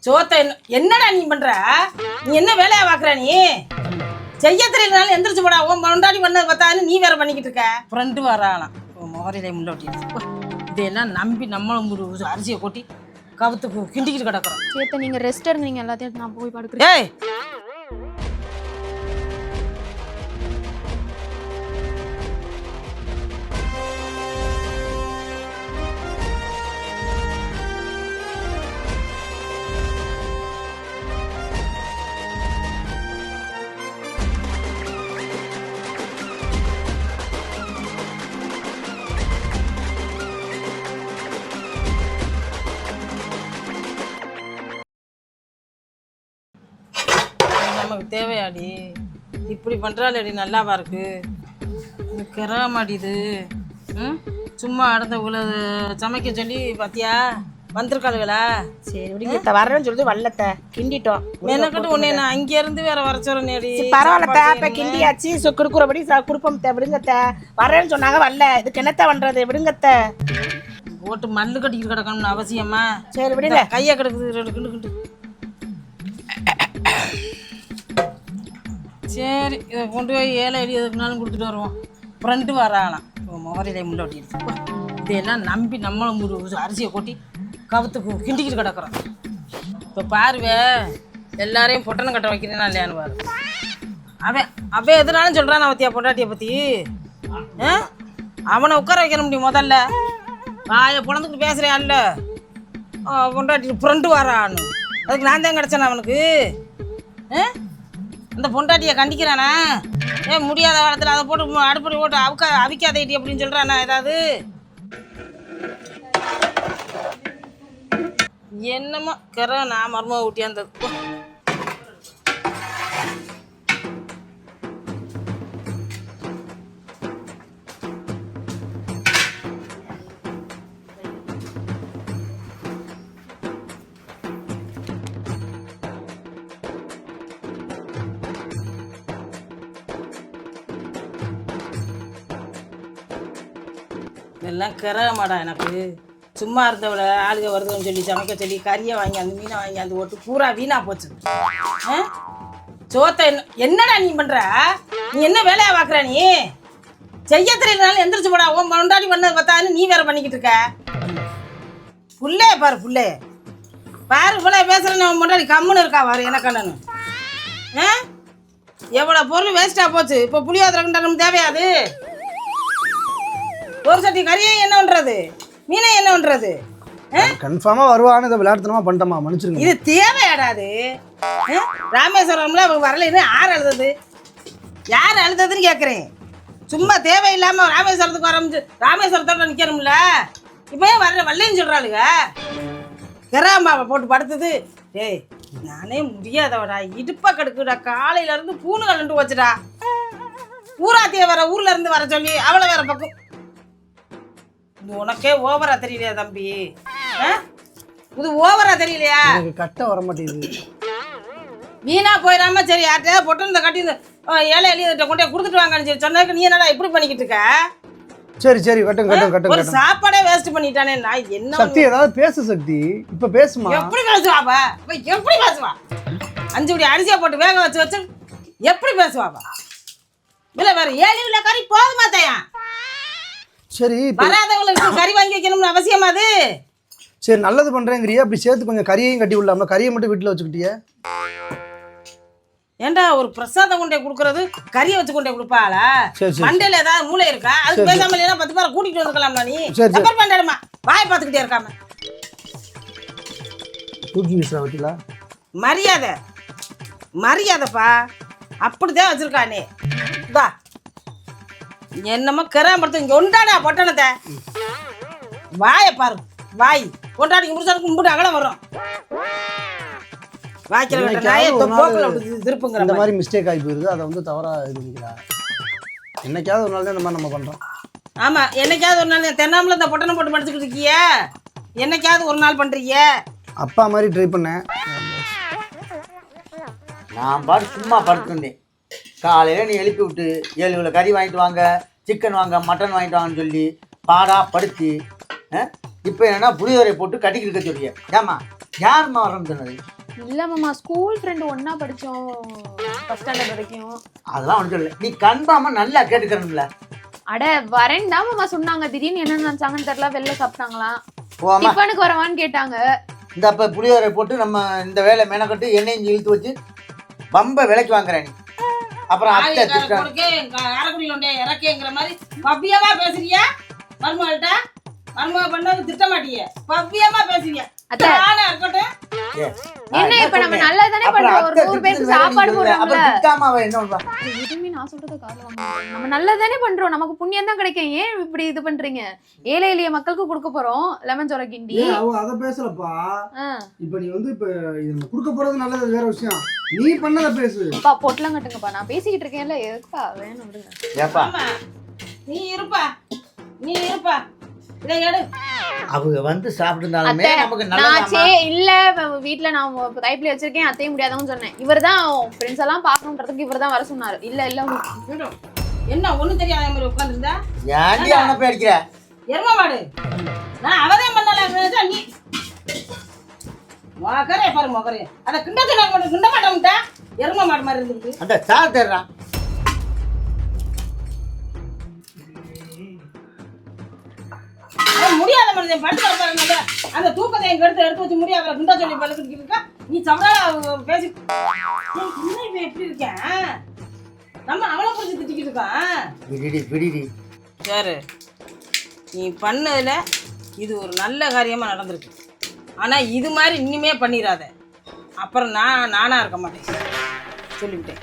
சோத்த என்னடா நீ பண்ற? நீ என்ன வேலையா பாக்குற? நீ செய்ய தெரியலனாலும் எந்திரிச்சு போடா. உன் முன்னாடி பண்ணது பார்த்தாலும் நீ வேற பண்ணிக்கிட்டு இருக்க. ஃப்ரெண்டு வராலாம் முகரையில முள்ள ஒட்டி இதெல்லாம் நம்பி நம்மளும் அரிசியை கொட்டி கவுத்துக்கு கிண்டிக்கிட்டு கிடக்குறோம். சேத்த நீங்க ரெஸ்ட் எடுங்க, எல்லாத்தையும் நான் போய் படுக்கிறேன். ஏய் நமக்கு தேவையாடி இப்படி பண்ணுறாளடி? நல்லாவா இருக்கு? கிரக மாட்டிது. சும்மா அடுத்தவங்கள சமைக்க சொல்லி பார்த்தியா வந்திருக்காளுகளா? சரி விடுங்க, வரேன்னு சொல்லிட்டு வல்லத்தை கிண்டிட்டோம். எனக்கிட்ட உன்னை நான் அங்கே இருந்து வேற வர சொல்றேன். பரவாயில்லத்த, இப்ப கிண்டியாச்சு. கொடுக்குறபடி கொடுப்போம். விடுங்கத்த, வரேன்னு சொன்னாங்க வரல. இதுக்கு என்னத்த பண்றது? விடுங்கத்த. போட்டு மல்லு கட்டிக்கிட்டு கிடக்கணும்னு அவசியமா? சரி விடுங்க. கையை கிடக்குது. சரி, இதை கொண்டு போய் ஏழை அடி எதுக்குனாலும் கொடுத்துட்டு வருவோம். ஃப்ரெண்டு வராலாம் முகரையில முள்ள ஒட்டிடுச்சு. இதெல்லாம் நம்பி நம்மளும் அரிசியை கொட்டி கவுத்துக்கு கிண்டிக்கிட்டு கிடக்குறோம். இப்போ பாருவே, எல்லாரையும் பொட்டணம் கட்ட வைக்கிறேன்னா இல்லையான்னு பாரு. அவன் எதுனாலும் சொல்கிறான் அவத்தியா பொண்டாட்டியை பற்றி. அவனை உட்கார வைக்க முடியும். முதல்ல வாயை பொழந்துக்கிட்டு பேசுகிறேன். அல்ல பொண்டாட்டி ஃப்ரெண்டு வரான்னு அதுக்கு நான் தான் கிடச்சேன் அவனுக்கு. அந்த பொண்டாட்டியை கண்டிக்கிறானா? முடியாத காலத்தில் அதை போட்டு அடுப்படி போட்டு அவிக்காதேட்டி அப்படின்னு சொல்கிறானா? ஏதாவது என்னமோ நான் மர்ம ஊட்டியாந்தது. இதெல்லாம் கிரகமாடா எனக்கு. சும்மா இருந்தவளை ஆளுக வருதுன்னு சொல்லி சமைக்க சொல்லி கறியை வாங்கி அந்த மீனை வாங்கி அந்த ஓட்டு பூரா வீணா போச்சு. சோத்த என்னடா நீ பண்ற? நீ என்ன வேலையா பாக்குற? நீ செய்ய தெரியலனாலும் எந்திரிச்சு போடா. உன் முன்னாடி பண்ணது பார்த்தாலும் நீ வேற பண்ணிக்கிட்டு இருக்க. புள்ளே பாரு, புள்ளே பாரு. புள்ளைய பேசுறேன்னு உன் முன்னாடி கம்முன்னு இருக்கா பாரு. எனக்கண்ணனு எவ்வளோ பொருள் வேஸ்டா போச்சு. இப்போ புளியோதரை நமக்கு தேவையாது? ஒரு சட்டி கறியை என்ன பண்றது? மீனை என்ன பண்றது? கன்ஃபார்மா வருவான்னு இதை விளையாட்டுத்தனமா பண்ணிட்டோமா? மன்னிச்சிருங்க. இது தேவையாடாது? ராமேஸ்வரம்ல வரலைன்னு யார் அழுதது? யார் அழுததுன்னு கேட்குறேன். சும்மா தேவையில்லாம ராமேஸ்வரத்துக்கு வர ராமேஸ்வரத்தோட நிற்கணும்ல. இப்போ வரலன்னு சொல்றாளுங்க. கிராமாவை போட்டு படுத்துது. ஏய் நானே முடியாதவடா, இடுப்பா கெடுக்குடா. காலையில இருந்து பூணு கலண்டு வச்சுடா. ஊராத்திய வர ஊர்ல இருந்து வர சொல்லி அவளை வேற பக்கம். உனக்கே ஓவரா தெரியலையா தம்பி? இது ஓவரா தெரியலையா? எனக்கு கட்ட வர மாட்டேங்குது. வீணா போயிடாம சரி யார்கிட்ட பொட்டு இந்த கட்டி ஏழை எளிய கொண்டே கொடுத்துட்டு வாங்கன்னு சொல்லி சொன்னதுக்கு நீ என்னடா இப்படி பண்ணிக்கிட்டு இருக்க? சரி சரி கட்டும். ஒரு சாப்பாடே வேஸ்ட் பண்ணிட்டானே. நான் என்ன சக்தி ஏதாவது பேசு சக்தி. இப்ப பேசுமா? எப்படி பேசுவாப்பா? எப்படி பேசுவா? 5 படி அரிசியை போட்டு வேக வச்சு எப்படி பேசுவாப்பா? இல்ல வேற 7 கிலோ கறி போதுமா தாயா? சரி, வராதவங்களுக்கு கறி வாங்கி வைக்கணும்னு அவசியமா அது? சரி நல்லது பண்றேங்கிறியா? அப்படி சேர்த்து கொஞ்சம் கறியையும் கட்டி விடலாம்ல? கறியை மட்டும் வீட்டுல வச்சுக்கிட்டியே. ஏண்டா ஒரு பிரசாதம் கொண்டே கொடுக்கறது கறியை வச்சு கொண்டே கொடுப்பாளா? சரி மண்டையில ஏதாவது மூளை இருக்கா? அதுக்கு பேசாம இல்லைன்னா 10 பேரை கூட்டிட்டு வந்துக்கலாம்ல. நீ சப்பர் பண்ணாடுமா வாயை பார்த்துக்கிட்டே இருக்காம. தூக்கி வீசுறா வட்டிலா. மரியாதைப்பா அப்படிதான் வச்சிருக்கானே. இதா என்னமோ கிராமத்து இங்க ஒண்டாடா பொட்டணத்தை. வாயை பாரு, வாய் கொண்டாடி முடிச்சாலும் கும்பிட்டு அகலம் வரும். இந்த மாதிரி மிஸ்டேக் ஆகி போயிருது. அதை வந்து தவறா இது பண்ணிக்கிறா. என்னைக்காவது ஒரு நாள் தான் இந்த மாதிரி நம்ம பண்றோம். ஆமா, என்னைக்காவது ஒரு நாள் தென்னாமல இந்த பொட்டணம் போட்டு படிச்சுக்கிட்டு இருக்கிய. என்னைக்காவது ஒரு நாள் பண்றீங்க. அப்பா மாதிரி ட்ரை பண்ணேன். நான் பாட்டு சும்மா படுத்துருந்தேன். காலையில் நீ எழுப்பி விட்டு 7 கிலோ கறி வாங்கிட்டு வாங்க, சிக்கன் வாங்க, மட்டன் வாங்கிட்டு வாங்கன்னு சொல்லி பாடா படுத்தி இப்போ என்னன்னா புளியோரை போட்டு கட்டிக்கிட்டு இருக்க சொல்லிய. ஏமா யாரும்மா வரேன்னு சொன்னது? இல்ல மாமா ஸ்கூல் ஃப்ரெண்ட் ஒண்ணா படிச்சோம் ஃபர்ஸ்ட் ஸ்டாண்டர்ட் வரைக்கும். அதெல்லாம் ஒன்றும் சொல்லல. நீ கன்ஃபார்மா நல்லா கேட்டுக்கிறணும்ல. அட வரேன் தான் மாமா சொன்னாங்க. திடீர்னு என்ன நினைச்சாங்கன்னு தெரியல, வெளில சாப்பிட்டாங்களாம். போமா டிஃபனுக்கு வரவான்னு கேட்டாங்க. இந்த அப்ப புளியோரை போட்டு நம்ம இந்த வேலை மெனக்கட்டு எண்ணெயும் இழுத்து வச்சு பம்ப விலைக்கு வாங்குறேன் நீ. அப்புறம் அத்தை திட்டம். அரைக்குடியில் உண்டே இறக்கேங்கிற மாதிரி பவ்யமா பேசுறியா? மருமகள்கிட்ட மருமக பண்ணது திட்ட மாட்டிய, பவ்யமா பேசுறியா? அத்தை. நானே இருக்கட்டும். என்ன இப்ப நம்ம நல்லா தானே பண்றோம், ஒரு 100 பேருக்கு சாப்பாடு போடுறோம்ல. என்ன பண்ணுவா? எதுவுமே நான் சொல்றத காதுல வாங்க மாட்டேன். நம்ம நல்லா தானே பண்றோம், நமக்கு புண்ணியம் தான் கிடைக்கும். ஏன் இப்படி இது பண்றீங்க? ஏழை எளிய மக்களுக்கு கொடுக்க போறோம் லெமன் சோற கிண்டி. அவ அதை பேசலப்பா. ஆ. இப்ப நீ வந்து இப்ப இது குடுக்க போறது நல்லது, வேற விஷயம். நீ பண்ணத பேசு. அப்பா பொட்டலம் கட்டுங்கப்பா, நான் பேசிக்கிட்டு இருக்கேன்ல. எதுக்குப்பா வேணும் விடுங்க. ஏப்பா ஆமா, நீ இருப்பா, நீ இருப்பா. இதை எடு. அவங்க வந்து சாப்பிட்டுருந்தாலுமே அத்தை, நமக்கு நான் நல்ல இல்ல வீட்டுல நான் கைப்பில வச்சிருக்கேன், அத்தையும் முடியாதவன்னு சொன்னேன். இவர் தான் ஃப்ரெண்ட்ஸ் எல்லாம் பாக்கணுன்றதுக்கு இவர் தான் வர சொன்னாரு. இல்ல இல்ல விடு. என்ன ஒண்ணும் தெரியாத மாதிரி உட்காந்துருந்தா? ஏன்டி அவனை போய் அடிக்கிற? எரும மாடு. நான் அவதே பண்ணல நீ மொகரே பாரு மொகரே. அதை கிண்ட சொன்னாங்க, கிண்ட மாட்டோம்ட்டா. எரும மாடு மாதிரி இருந்துருக்கு. அந்த சார் தேடுறான். முடியாத மனுஷன் படுத்து பாருங்க. அந்த தூக்கத்தை எங்க எடுத்து வச்சு முடியாத அவரை குண்டா சொல்லி படுத்துட்டு இருக்கா. நீ சவரா பேசி என்ன எப்படி இருக்கேன்? நம்ம அவளை புரிஞ்சு திட்டிக்கிட்டு இருக்கான். விடிடி விடிடி. சரி, நீ பண்ணதுல இது ஒரு நல்ல காரியமா நடந்திருக்கு. ஆனா இது மாதிரி இனிமே பண்ணிடாத. அப்புறம் நானா இருக்க மாட்டேன் சொல்லிவிட்டேன்.